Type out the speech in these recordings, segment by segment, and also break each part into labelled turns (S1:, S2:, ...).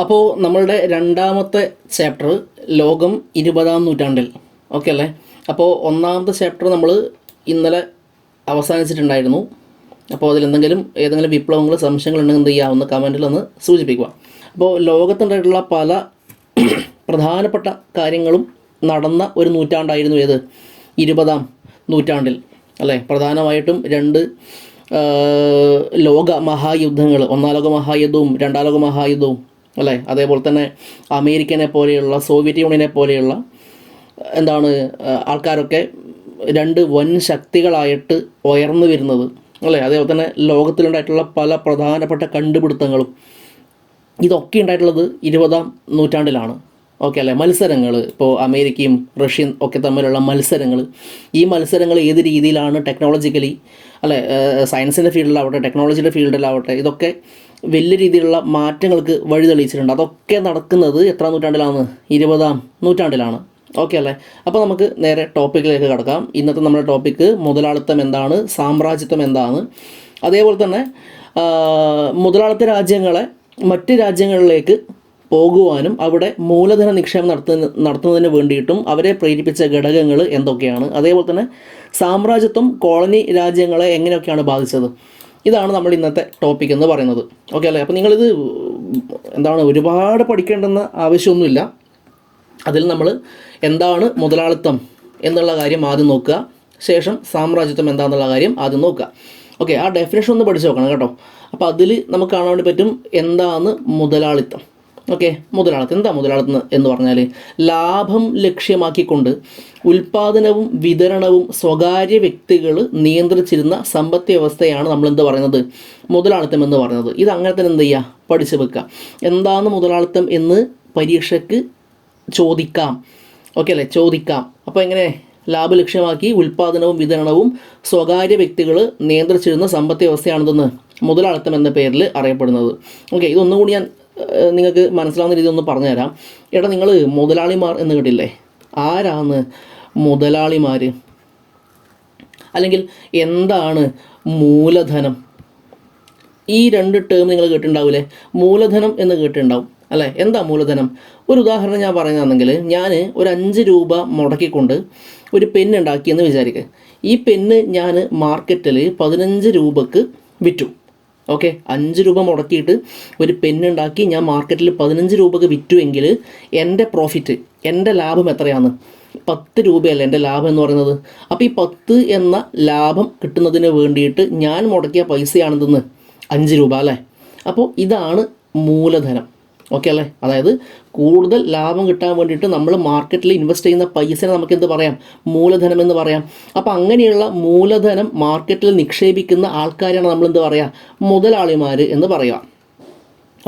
S1: അപ്പോൾ നമ്മളുടെ രണ്ടാമത്തെ ചാപ്റ്റർ ലോകം 20-ാം നൂറ്റാണ്ടിൽ. ഓക്കെ അല്ലേ? അപ്പോൾ ഒന്നാമത്തെ ചാപ്റ്റർ നമ്മൾ ഇന്നലെ അവസാനിച്ചിട്ടുണ്ടായിരുന്നു. അപ്പോൾ ഏതെങ്കിലും വിപ്ലവങ്ങൾ സംശയങ്ങളുണ്ടെങ്കിൽ എന്ത് ചെയ്യുക, ഒന്ന് കമൻറ്റിൽ ഒന്ന് സൂചിപ്പിക്കുക. അപ്പോൾ ലോകത്തുണ്ടായിട്ടുള്ള പല പ്രധാനപ്പെട്ട കാര്യങ്ങളും നടന്ന ഒരു നൂറ്റാണ്ടായിരുന്നു ഏത്? 20-ാം നൂറ്റാണ്ടിൽ അല്ലേ? പ്രധാനമായിട്ടും രണ്ട് ലോക മഹായുദ്ധങ്ങൾ, ഒന്നാം ലോക മഹായുദ്ധവും രണ്ടാം ലോക മഹായുദ്ധവും അല്ലേ? അതേപോലെ തന്നെ അമേരിക്കനെ പോലെയുള്ള, സോവിയറ്റ് യൂണിയനെ പോലെയുള്ള ആൾക്കാരൊക്കെ രണ്ട് വൻ ശക്തികളായിട്ട് ഉയർന്നു വരുന്നത് അല്ലേ? അതേപോലെ തന്നെ ലോകത്തിലുണ്ടായിട്ടുള്ള പല പ്രധാനപ്പെട്ട കണ്ടുപിടുത്തങ്ങളും ഇതൊക്കെ ഉണ്ടായിട്ടുള്ളത് 20-ാം നൂറ്റാണ്ടിലാണ്. ഓക്കെ അല്ലേ? മത്സരങ്ങൾ, ഇപ്പോൾ അമേരിക്കയും റഷ്യയും ഒക്കെ തമ്മിലുള്ള മത്സരങ്ങൾ, ഈ മത്സരങ്ങൾ ഏത് രീതിയിലാണ് ടെക്നോളജിക്കലി അല്ലേ, സയൻസിൻ്റെ ഫീൽഡിലാവട്ടെ ടെക്നോളജിയുടെ ഫീൽഡിലാവട്ടെ, ഇതൊക്കെ വലിയ രീതിയിലുള്ള മാറ്റങ്ങൾക്ക് വഴി തെളിയിച്ചിട്ടുണ്ട്. അതൊക്കെ നടക്കുന്നത് എത്രാം നൂറ്റാണ്ടിലാണ്? 20-ാം നൂറ്റാണ്ടിലാണ്. ഓക്കെ അല്ലേ? അപ്പോൾ നമുക്ക് നേരെ ടോപ്പിക്കിലേക്ക് കടക്കാം. ഇന്നത്തെ നമ്മുടെ ടോപ്പിക്ക് മുതലാളിത്തം എന്താണ്, സാമ്രാജ്യത്വം എന്താണ്, അതേപോലെ തന്നെ മുതലാളിത്ത രാജ്യങ്ങളെ മറ്റ് രാജ്യങ്ങളിലേക്ക് പോകുവാനും അവിടെ മൂലധന നിക്ഷേപം നടത്തുന്നതിന് വേണ്ടിയിട്ടും അവരെ പ്രേരിപ്പിച്ച ഘടകങ്ങൾ എന്തൊക്കെയാണ്, അതേപോലെ തന്നെ സാമ്രാജ്യത്വം കോളനി രാജ്യങ്ങളെ എങ്ങനെയൊക്കെയാണ് ബാധിച്ചത്, ഇതാണ് നമ്മൾ ഇന്നത്തെ ടോപ്പിക് എന്ന് പറയുന്നത്. ഓക്കെ അല്ലേ? അപ്പോൾ നിങ്ങളിത് ഒരുപാട് പഠിക്കേണ്ടെന്ന ആവശ്യമൊന്നുമില്ല. അതിൽ നമ്മൾ എന്താണ് മുതലാളിത്തം എന്നുള്ള കാര്യം ആദ്യം നോക്കുക, ശേഷം സാമ്രാജ്യത്വം എന്താണെന്നുള്ള കാര്യം ആദ്യം നോക്കുക. ഓക്കെ, ആ ഡെഫിനേഷൻ ഒന്ന് പഠിച്ചു നോക്കണം കേട്ടോ. അപ്പോൾ അതിൽ നമുക്ക് കാണാൻ വേണ്ടി പറ്റും എന്താണ് മുതലാളിത്തം. ഓക്കെ, എന്താ മുതലാളിത്തം എന്ന് പറഞ്ഞാൽ ലാഭം ലക്ഷ്യമാക്കിക്കൊണ്ട് ഉൽപ്പാദനവും വിതരണവും സ്വകാര്യ വ്യക്തികൾ നിയന്ത്രിച്ചിരുന്ന സമ്പദ് വ്യവസ്ഥയാണ് നമ്മൾ പറയുന്നത് മുതലാളിത്തം എന്ന് പറയുന്നത്. ഇത് അങ്ങനെ തന്നെ എന്ത് ചെയ്യുക, പഠിച്ചു വെക്കുക. എന്താണ് മുതലാളിത്തം എന്ന് പരീക്ഷയ്ക്ക് ചോദിക്കാം. ഓക്കെ അല്ലേ? ചോദിക്കാം. അപ്പോൾ എങ്ങനെ? ലാഭ ലക്ഷ്യമാക്കി ഉൽപ്പാദനവും വിതരണവും സ്വകാര്യ വ്യക്തികൾ നിയന്ത്രിച്ചിരുന്ന സമ്പദ് വ്യവസ്ഥയാണെന്ന് മുതലാളിത്തം എന്ന പേരിൽ അറിയപ്പെടുന്നത്. ഓക്കെ, ഇതൊന്നും കൂടി ഞാൻ നിങ്ങൾക്ക് മനസ്സിലാവുന്ന രീതി ഒന്ന് പറഞ്ഞുതരാം. നിങ്ങൾ മുതലാളിമാർ എന്ന് കേട്ടില്ലേ? ആരാണ് മുതലാളിമാർ? അല്ലെങ്കിൽ എന്താണ് മൂലധനം? ഈ രണ്ട് ടേം നിങ്ങൾ കേട്ടിട്ടുണ്ടാവില്ലേ? മൂലധനം എന്ന് കേട്ടിട്ടുണ്ടാവും അല്ലേ? എന്താ മൂലധനം? ഒരു ഉദാഹരണം ഞാൻ പറയുകയാണെങ്കിൽ, ഞാൻ ഒരു 5 രൂപ മുടക്കിക്കൊണ്ട് ഒരു പെന്ന് ഉണ്ടാക്കിയെന്ന് വിചാരിക്കുക. ഈ പെന്ന് ഞാൻ മാർക്കറ്റിൽ 15 രൂപക്ക് വിറ്റു. ഓക്കെ, 5 രൂപ മുടക്കിയിട്ട് ഒരു പെന്നുണ്ടാക്കി ഞാൻ മാർക്കറ്റിൽ 15 രൂപക്ക് വിറ്റുവെങ്കിൽ എൻ്റെ പ്രോഫിറ്റ്, എൻ്റെ ലാഭം എത്രയാണ്? 10 രൂപയല്ലേ എൻ്റെ ലാഭം എന്ന് പറയുന്നത്. അപ്പോൾ ഈ 10 എന്ന ലാഭം കിട്ടുന്നതിന് വേണ്ടിയിട്ട് ഞാൻ മുടക്കിയ പൈസയാണെന്ന് 5 രൂപ അല്ലേ? അപ്പോൾ ഇതാണ് മൂലധനം. ഓക്കെ അല്ലേ? അതായത് കൂടുതൽ ലാഭം കിട്ടാൻ വേണ്ടിയിട്ട് നമ്മൾ മാർക്കറ്റിൽ ഇൻവെസ്റ്റ് ചെയ്യുന്ന പൈസനെ നമുക്ക് എന്ത് പറയാം? മൂലധനം എന്ന് പറയാം. അപ്പോൾ അങ്ങനെയുള്ള മൂലധനം മാർക്കറ്റിൽ നിക്ഷേപിക്കുന്ന ആൾക്കാരാണ് നമ്മൾ എന്ത് പറയുക? മുതലാളിമാർ എന്ന് പറയുക.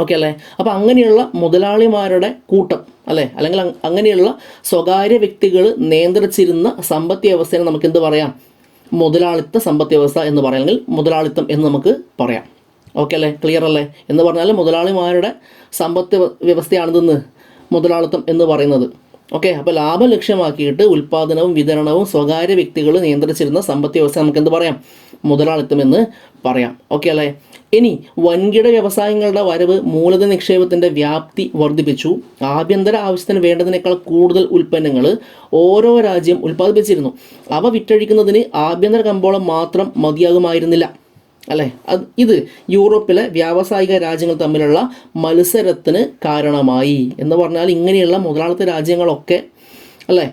S1: ഓക്കെ അല്ലേ? അപ്പോൾ അങ്ങനെയുള്ള മുതലാളിമാരുടെ കൂട്ടം അല്ലേ, അല്ലെങ്കിൽ അങ്ങനെയുള്ള സ്വകാര്യ വ്യക്തികൾ നിയന്ത്രിച്ചിരുന്ന സമ്പദ് വ്യവസ്ഥയെ നമുക്ക് എന്ത് പറയാം? മുതലാളിത്ത സമ്പദ് വ്യവസ്ഥ എന്ന് പറയാം, അല്ലെങ്കിൽ മുതലാളിത്തം എന്ന് നമുക്ക് പറയാം. ഓക്കെ അല്ലേ? ക്ലിയർ അല്ലേ? എന്ന് പറഞ്ഞാൽ മുതലാളിമാരുടെ സമ്പദ് വ്യവസ്ഥയാണിതെന്ന് മുതലാളിത്തം എന്ന് പറയുന്നത്. ഓക്കെ, അപ്പോൾ ലാഭം ലക്ഷ്യമാക്കിയിട്ട് ഉൽപ്പാദനവും വിതരണവും സ്വകാര്യ വ്യക്തികൾ നിയന്ത്രിച്ചിരുന്ന സമ്പദ് വ്യവസ്ഥ നമുക്ക് എന്ത് പറയാം? മുതലാളിത്തം എന്ന് പറയാം. ഓക്കെ അല്ലേ? ഇനി വൻകിട വ്യവസായങ്ങളുടെ വരവ് മൂലധന നിക്ഷേപത്തിൻ്റെ വ്യാപ്തി വർദ്ധിപ്പിച്ചു. ആഭ്യന്തര ആവശ്യത്തിന് വേണ്ടതിനേക്കാൾ കൂടുതൽ ഉൽപ്പന്നങ്ങൾ ഓരോ രാജ്യം ഉൽപ്പാദിപ്പിച്ചിരുന്നു. അവ വിറ്റഴിക്കുന്നതിന് ആഭ്യന്തര കമ്പോളം മാത്രം മതിയാകുമായിരുന്നില്ല അല്ലേ? ഇത് യൂറോപ്പിലെ വ്യാവസായിക രാജ്യങ്ങൾ തമ്മിലുള്ള മത്സരത്തിന് കാരണമായി എന്ന് പറഞ്ഞാൽ ഇങ്ങനെയുള്ള മുതലാളിത്ത രാജ്യങ്ങളൊക്കെ അല്ലേ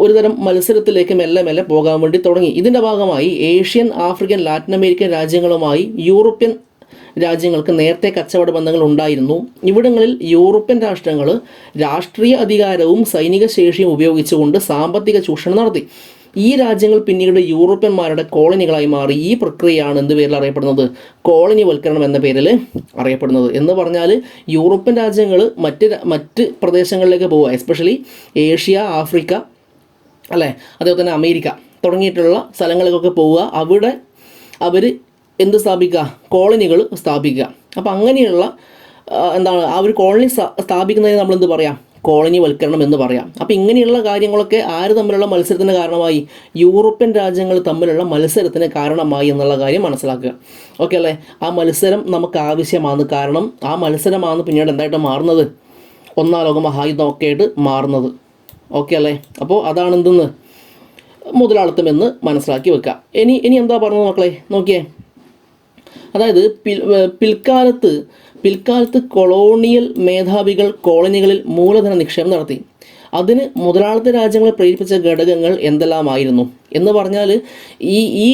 S1: ഒരുതരം മത്സരത്തിലേക്ക് മെല്ലെ പോകാൻ വേണ്ടി തുടങ്ങി. ഇതിൻ്റെ ഭാഗമായി ഏഷ്യൻ, ആഫ്രിക്കൻ, ലാറ്റിൻ അമേരിക്കൻ രാജ്യങ്ങളുമായി യൂറോപ്യൻ രാജ്യങ്ങൾക്ക് നേരത്തെ കച്ചവട ബന്ധങ്ങൾ ഉണ്ടായിരുന്നു. ഇവിടങ്ങളിൽ യൂറോപ്യൻ രാഷ്ട്രങ്ങൾ രാഷ്ട്രീയ അധികാരവും സൈനിക ശേഷിയും ഉപയോഗിച്ചുകൊണ്ട് സാമ്പത്തിക ചൂഷണം നടത്തി. ഈ രാജ്യങ്ങൾ പിന്നീട് യൂറോപ്യന്മാരുടെ കോളനികളായി മാറി. ഈ പ്രക്രിയയാണ് എന്ത് പേരിൽ അറിയപ്പെടുന്നത്? കോളനിവൽക്കരണം എന്ന പേരിൽ അറിയപ്പെടുന്നത്. എന്ന് പറഞ്ഞാൽ യൂറോപ്യൻ രാജ്യങ്ങൾ മറ്റ് പ്രദേശങ്ങളിലേക്ക് പോവുക, എസ്പെഷ്യലി ഏഷ്യ, ആഫ്രിക്ക അല്ലേ, അതേപോലെ തന്നെ അമേരിക്ക തുടങ്ങിയിട്ടുള്ള സ്ഥലങ്ങളിലേക്കൊക്കെ പോവുക. അവിടെ അവർ എന്ത് സ്ഥാപിക്കുക? കോളനികൾ സ്ഥാപിക്കുക. അപ്പോൾ അങ്ങനെയുള്ള ആ ഒരു കോളനി സ്ഥാപിക്കുന്നതിന് നമ്മൾ എന്ത് പറയാം? കോളനി വൽക്കരണം എന്ന് പറയാം. അപ്പോൾ ഇങ്ങനെയുള്ള കാര്യങ്ങളൊക്കെ ആര് തമ്മിലുള്ള മത്സരത്തിന് കാരണമായി? യൂറോപ്യൻ രാജ്യങ്ങൾ തമ്മിലുള്ള മത്സരത്തിന് കാരണമായി എന്നുള്ള കാര്യം മനസ്സിലാക്കുക. ഓക്കെ അല്ലേ? ആ മത്സരം നമുക്ക് ആവശ്യമാണ്. കാരണം ആ മത്സരമാണ് പിന്നീട് എന്തായിട്ട് മാറുന്നത്? ഒന്നാം ലോക മഹായുദ്ധമൊക്കെ ആയിട്ട് മാറുന്നത്. ഓക്കെ അല്ലേ? അപ്പോൾ അതാണ് എന്തെന്ന് മുതലാളിത്തം എന്ന് മനസ്സിലാക്കി വെക്കുക. ഇനി എന്താ പറഞ്ഞത് മക്കളെ? നോക്കിയേ, അതായത് പിൽക്കാലത്ത് കൊളോണിയൽ മേധാവികൾ കോളനികളിൽ മൂലധന നിക്ഷേപം നടത്തി. അതിന് മുതലാളിത്ത രാജ്യങ്ങളെ പ്രേരിപ്പിച്ച ഘടകങ്ങൾ എന്തെല്ലാമായിരുന്നു എന്ന് പറഞ്ഞാൽ ഈ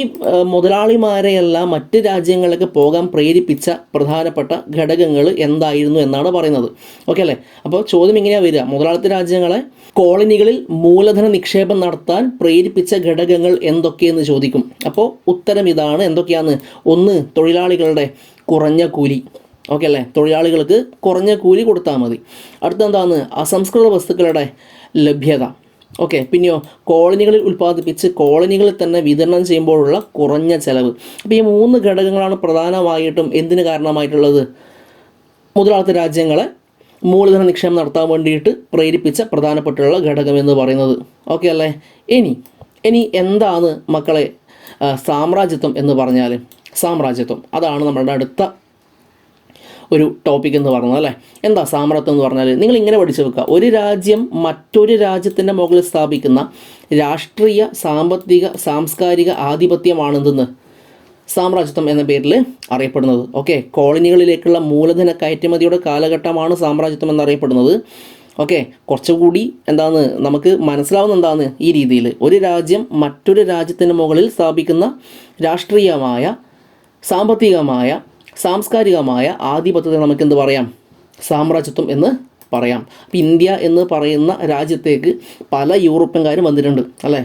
S1: മുതലാളിമാരെയെല്ലാം മറ്റ് രാജ്യങ്ങളിലേക്ക് പോകാൻ പ്രേരിപ്പിച്ച പ്രധാനപ്പെട്ട ഘടകങ്ങൾ എന്തായിരുന്നു എന്നാണ് പറയുന്നത്. ഓക്കെ അല്ലേ? അപ്പോൾ ചോദ്യം ഇങ്ങനെയാണ് വരിക: മുതലാളിത്ത രാജ്യങ്ങളെ കോളനികളിൽ മൂലധന നിക്ഷേപം നടത്താൻ പ്രേരിപ്പിച്ച ഘടകങ്ങൾ എന്തൊക്കെയെന്ന് ചോദിക്കും. അപ്പോൾ ഉത്തരം ഇതാണ്. എന്തൊക്കെയാണ്? ഒന്ന്, തൊഴിലാളികളുടെ കുറഞ്ഞ കൂലി. ഓക്കെ അല്ലേ? തൊഴിലാളികൾക്ക് കുറഞ്ഞ കൂലി കൊടുത്താൽ മതി. അടുത്തെന്താണ്? അസംസ്കൃത വസ്തുക്കളുടെ ലഭ്യത. ഓക്കെ. പിന്നെയോ കോളനികളിൽ ഉൽപ്പാദിപ്പിച്ച് കോളനികളിൽ തന്നെ വിതരണം ചെയ്യുമ്പോഴുള്ള കുറഞ്ഞ ചെലവ്. അപ്പോൾ ഈ 3 ഘടകങ്ങളാണ് പ്രധാനമായിട്ടും എന്തിന് കാരണമായിട്ടുള്ളത്? മുതലാളിത്ത രാജ്യങ്ങളെ മൂലധന നിക്ഷേപം നടത്താൻ വേണ്ടിയിട്ട് പ്രേരിപ്പിച്ച പ്രധാനപ്പെട്ടുള്ള ഘടകം എന്ന് പറയുന്നത്. ഓക്കെ അല്ലേ? ഇനി എന്താണ് മക്കളെ സാമ്രാജ്യത്വം എന്ന് പറഞ്ഞാൽ? സാമ്രാജ്യത്വം അതാണ് നമ്മുടെ അടുത്ത ഒരു ടോപ്പിക് എന്ന് പറയുന്നത് അല്ലേ. എന്താ സാമ്രാജ്യത്വം എന്ന് പറഞ്ഞാൽ? നിങ്ങൾ ഇങ്ങനെ പഠിച്ചു വെക്കുക: ഒരു രാജ്യം മറ്റൊരു രാജ്യത്തിൻ്റെ മുകളിൽ സ്ഥാപിക്കുന്ന രാഷ്ട്രീയ, സാമ്പത്തിക, സാംസ്കാരിക ആധിപത്യമാണെന്തെന്ന് സാമ്രാജ്യത്വം എന്ന പേരിൽ അറിയപ്പെടുന്നത്. ഓക്കെ. കോളനികളിലേക്കുള്ള മൂലധന കയറ്റുമതിയുടെ കാലഘട്ടമാണ് സാമ്രാജ്യത്വം എന്നറിയപ്പെടുന്നത്. ഓക്കെ. കുറച്ചുകൂടി നമുക്ക് മനസ്സിലാവുന്ന എന്താണ് ഈ രീതിയിൽ: ഒരു രാജ്യം മറ്റൊരു രാജ്യത്തിന് മുകളിൽ സ്ഥാപിക്കുന്ന രാഷ്ട്രീയമായ, സാമ്പത്തികമായ, സാംസ്കാരികമായ ആധിപത്യത്തെ നമുക്ക് എന്ത് പറയാം? സാമ്രാജ്യത്വം എന്ന് പറയാം. അപ്പം ഇന്ത്യ എന്ന് പറയുന്ന രാജ്യത്തേക്ക് പല യൂറോപ്യൻകാരും വന്നിട്ടുണ്ട് അല്ലേ.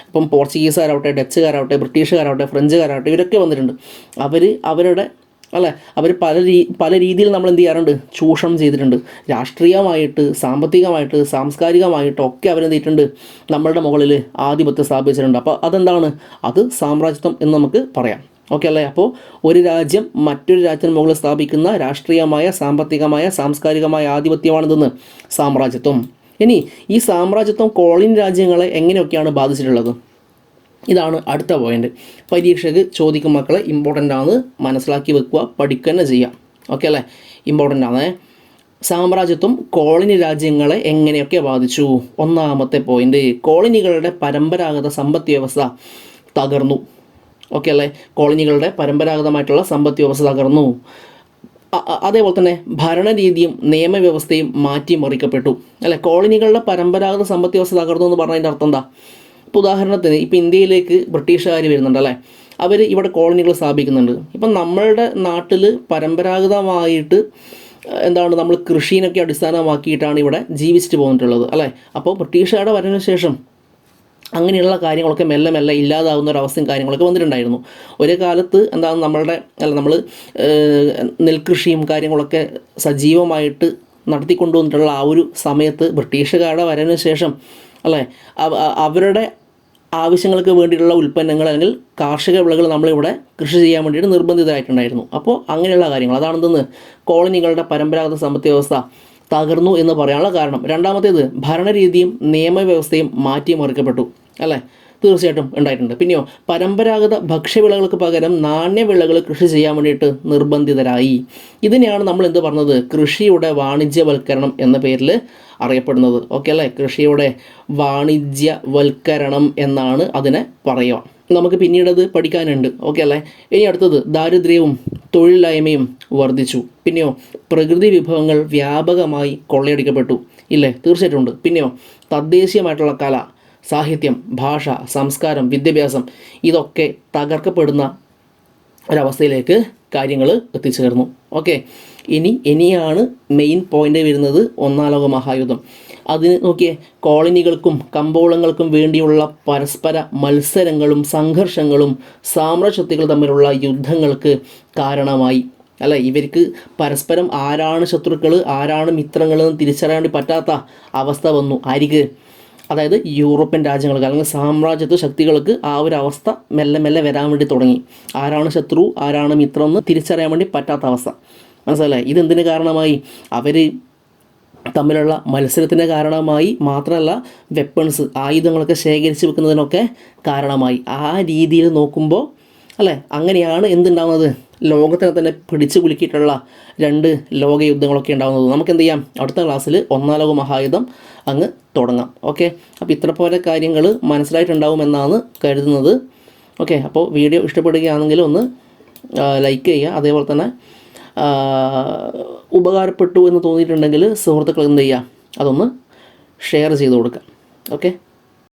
S1: ഇപ്പം പോർച്ചുഗീസുകാരാവട്ടെ, ഡച്ചുകാരാവട്ടെ, ബ്രിട്ടീഷുകാരാവട്ടെ, ഫ്രഞ്ചുകാരാവട്ടെ, ഇവരൊക്കെ വന്നിട്ടുണ്ട്. അവർ പല രീതിയിൽ നമ്മൾ എന്ത് ചെയ്യാറുണ്ട്? ചൂഷണം ചെയ്തിട്ടുണ്ട്. രാഷ്ട്രീയമായിട്ട്, സാമ്പത്തികമായിട്ട്, സാംസ്കാരികമായിട്ടും ഒക്കെ അവരെന്ത് ചെയ്തിട്ടുണ്ട്? നമ്മളുടെ മുകളിൽ ആധിപത്യം സ്ഥാപിച്ചിട്ടുണ്ട്. അപ്പോൾ അതെന്താണ്? അത് സാമ്രാജ്യത്വം എന്ന് നമുക്ക് പറയാം. ഓക്കെ അല്ലേ? അപ്പോൾ ഒരു രാജ്യം മറ്റൊരു രാജ്യത്തിന് മുകളിൽ സ്ഥാപിക്കുന്ന രാഷ്ട്രീയമായ, സാമ്പത്തികമായ, സാംസ്കാരികമായ ആധിപത്യമാണിതെന്ന് സാമ്രാജ്യത്വം. ഇനി ഈ സാമ്രാജ്യത്വം കോളനി രാജ്യങ്ങളെ എങ്ങനെയൊക്കെയാണ് ബാധിച്ചിട്ടുള്ളത്? ഇതാണ് അടുത്ത പോയിന്റ്. പരീക്ഷയ്ക്ക് ചോദിക്കും മക്കളെ. ഇമ്പോർട്ടൻ്റ് ആണ്, മനസ്സിലാക്കി വെക്കുക, പഠിക്കുക തന്നെ ചെയ്യാം. ഓക്കെ അല്ലേ? ഇമ്പോർട്ടൻ്റ് ആണ്. സാമ്രാജ്യത്വം കോളനി രാജ്യങ്ങളെ എങ്ങനെയൊക്കെ ബാധിച്ചു? ഒന്നാമത്തെ പോയിന്റ്, കോളനികളുടെ പരമ്പരാഗത സമ്പദ് വ്യവസ്ഥ തകർന്നു. ഓക്കെ അല്ലേ? കോളനികളുടെ പരമ്പരാഗതമായിട്ടുള്ള സമ്പദ് വ്യവസ്ഥ തകർന്നു. അതേപോലെ തന്നെ ഭരണരീതിയും നിയമവ്യവസ്ഥയും മാറ്റിമറിക്കപ്പെട്ടു അല്ലേ. കോളനികളുടെ പരമ്പരാഗത സമ്പദ് വ്യവസ്ഥ തകർന്നു എന്ന് പറഞ്ഞതിൻ്റെ അർത്ഥം എന്താ? ഇപ്പോൾ ഉദാഹരണത്തിന് ഇപ്പോൾ ഇന്ത്യയിലേക്ക് ബ്രിട്ടീഷുകാർ വരുന്നുണ്ട് അല്ലേ. അവർ ഇവിടെ കോളനികൾ സ്ഥാപിക്കുന്നുണ്ട്. ഇപ്പം നമ്മളുടെ നാട്ടിൽ പരമ്പരാഗതമായിട്ട് നമ്മൾ കൃഷിനൊക്കെ അടിസ്ഥാനമാക്കിയിട്ടാണ് ഇവിടെ ജീവിച്ചിട്ട് പോന്നിട്ടുള്ളത് അല്ലേ. അപ്പോൾ ബ്രിട്ടീഷുകാരുടെ വരവിന് ശേഷം അങ്ങനെയുള്ള കാര്യങ്ങളൊക്കെ മെല്ലെ മെല്ലെ ഇല്ലാതാവുന്ന ഒരവസ്ഥയും കാര്യങ്ങളൊക്കെ വന്നിട്ടുണ്ടായിരുന്നു. ഒരു കാലത്ത് നമ്മൾ നെൽകൃഷിയും കാര്യങ്ങളൊക്കെ സജീവമായിട്ട് നടത്തിക്കൊണ്ടുവന്നിട്ടുള്ള ആ ഒരു സമയത്ത് ബ്രിട്ടീഷുകാരുടെ വരവിന് ശേഷം അല്ലേ അവരുടെ ആവശ്യങ്ങൾക്ക് വേണ്ടിയിട്ടുള്ള ഉൽപ്പന്നങ്ങൾ അല്ലെങ്കിൽ കാർഷിക വിളകൾ നമ്മളിവിടെ കൃഷി ചെയ്യാൻ വേണ്ടിയിട്ട് നിർബന്ധിതരായിട്ടുണ്ടായിരുന്നു. അപ്പോൾ അങ്ങനെയുള്ള കാര്യങ്ങൾ അതാണെന്തെന്ന് കോളനികളുടെ പരമ്പരാഗത സമ്പദ് വ്യവസ്ഥ തകർന്നു എന്ന് പറയാനുള്ള കാരണം. രണ്ടാമത്തേത് ഭരണരീതിയും നിയമവ്യവസ്ഥയും മാറ്റിമറിക്കപ്പെട്ടു അല്ലേ. തീർച്ചയായിട്ടും ഉണ്ടായിട്ടുണ്ട്. പിന്നെയോ പരമ്പരാഗത ഭക്ഷ്യവിളകൾക്ക് പകരം നാണ്യവിളകൾ കൃഷി ചെയ്യാൻ വേണ്ടിയിട്ട് നിർബന്ധിതരായി. ഇതിനെയാണ് നമ്മൾ എന്ത് പറഞ്ഞത്? കൃഷിയുടെ വാണിജ്യവൽക്കരണം എന്ന പേരിൽ അറിയപ്പെടുന്നത്. ഓക്കെ അല്ലേ? കൃഷിയുടെ വാണിജ്യവൽക്കരണം എന്നാണ് അതിനെ പറയുക. നമുക്ക് പിന്നീടത് പഠിക്കാനുണ്ട്. ഓക്കെ അല്ലേ? ഇനി അടുത്തത് ദാരിദ്ര്യവും തൊഴിലില്ലായ്മയും വർദ്ധിച്ചു. പിന്നെയോ പ്രകൃതി വിഭവങ്ങൾ വ്യാപകമായി കൊള്ളയടിക്കപ്പെട്ടു. ഇല്ലേ? തീർച്ചയായിട്ടും ഉണ്ട്. പിന്നെയോ തദ്ദേശീയമായിട്ടുള്ള കല, സാഹിത്യം, ഭാഷ, സംസ്കാരം, വിദ്യാഭ്യാസം ഇതൊക്കെ തകർക്കപ്പെടുന്ന ഒരവസ്ഥയിലേക്ക് കാര്യങ്ങൾ എത്തിച്ചേർന്നു. ഓക്കെ. ഇനിയാണ് മെയിൻ പോയിന്റ് വരുന്നത്, ഒന്നാം ലോക മഹായുദ്ധം. അതിന് നോക്കിയേ, കോളനികൾക്കും കമ്പോളങ്ങൾക്കും വേണ്ടിയുള്ള പരസ്പര മത്സരങ്ങളും സംഘർഷങ്ങളും സാമ്രാജ്യത്വങ്ങൾ തമ്മിലുള്ള യുദ്ധങ്ങൾക്ക് കാരണമായി അല്ല. ഇവർക്ക് പരസ്പരം ആരാണ് ശത്രുക്കൾ ആരാണ് മിത്രങ്ങളെന്ന് തിരിച്ചറിയാൻ വേണ്ടി പറ്റാത്ത അവസ്ഥ വന്നു. ആർക്ക്? അതായത് യൂറോപ്യൻ രാജ്യങ്ങൾക്ക് അല്ലെങ്കിൽ സാമ്രാജ്യത്വ ശക്തികൾക്ക് ആ ഒരു അവസ്ഥ മെല്ലെ മെല്ലെ വരാൻ വേണ്ടി തുടങ്ങി. ആരാണ് ശത്രു ആരാണ് മിത്രം എന്ന് തിരിച്ചറിയാൻ വേണ്ടി പറ്റാത്ത അവസ്ഥ. മനസ്സിലായി? ഇതെന്തിന് കാരണമായി? അവർ തമ്മിലുള്ള മത്സരത്തിന് കാരണമായി, മാത്രമല്ല വെപ്പൺസ് ആയുധങ്ങളൊക്കെ ശേഖരിച്ച് വെക്കുന്നതിനൊക്കെ കാരണമായി. ആ രീതിയിൽ നോക്കുമ്പോൾ അല്ലേ, അങ്ങനെയാണ് എന്തുണ്ടാകുന്നത്, ലോകത്തിനെ തന്നെ പിടിച്ചു കുലുക്കിയിട്ടുള്ള 2 ലോകയുദ്ധങ്ങളൊക്കെ ഉണ്ടാകുന്നത്. നമുക്ക് എന്ത് ചെയ്യാം, അടുത്ത ക്ലാസ്സിൽ 1-ാം ലോക മഹായുദ്ധം അങ്ങ് തുടങ്ങാം. ഓക്കെ, അപ്പോൾ ഇത്ര പോലെ കാര്യങ്ങൾ മനസ്സിലായിട്ടുണ്ടാവുമെന്നാണ് കരുതുന്നത്. ഓക്കെ, അപ്പോൾ വീഡിയോ ഇഷ്ടപ്പെടുകയാണെങ്കിൽ ഒന്ന് ലൈക്ക് ചെയ്യുക. അതേപോലെ തന്നെ ഉപകാരപ്പെട്ടു എന്ന് തോന്നിയിട്ടുണ്ടെങ്കിൽ സുഹൃത്തുക്കൾ എന്ത് ചെയ്യുക, അതൊന്ന് ഷെയർ ചെയ്ത് കൊടുക്കുക. ഓക്കെ.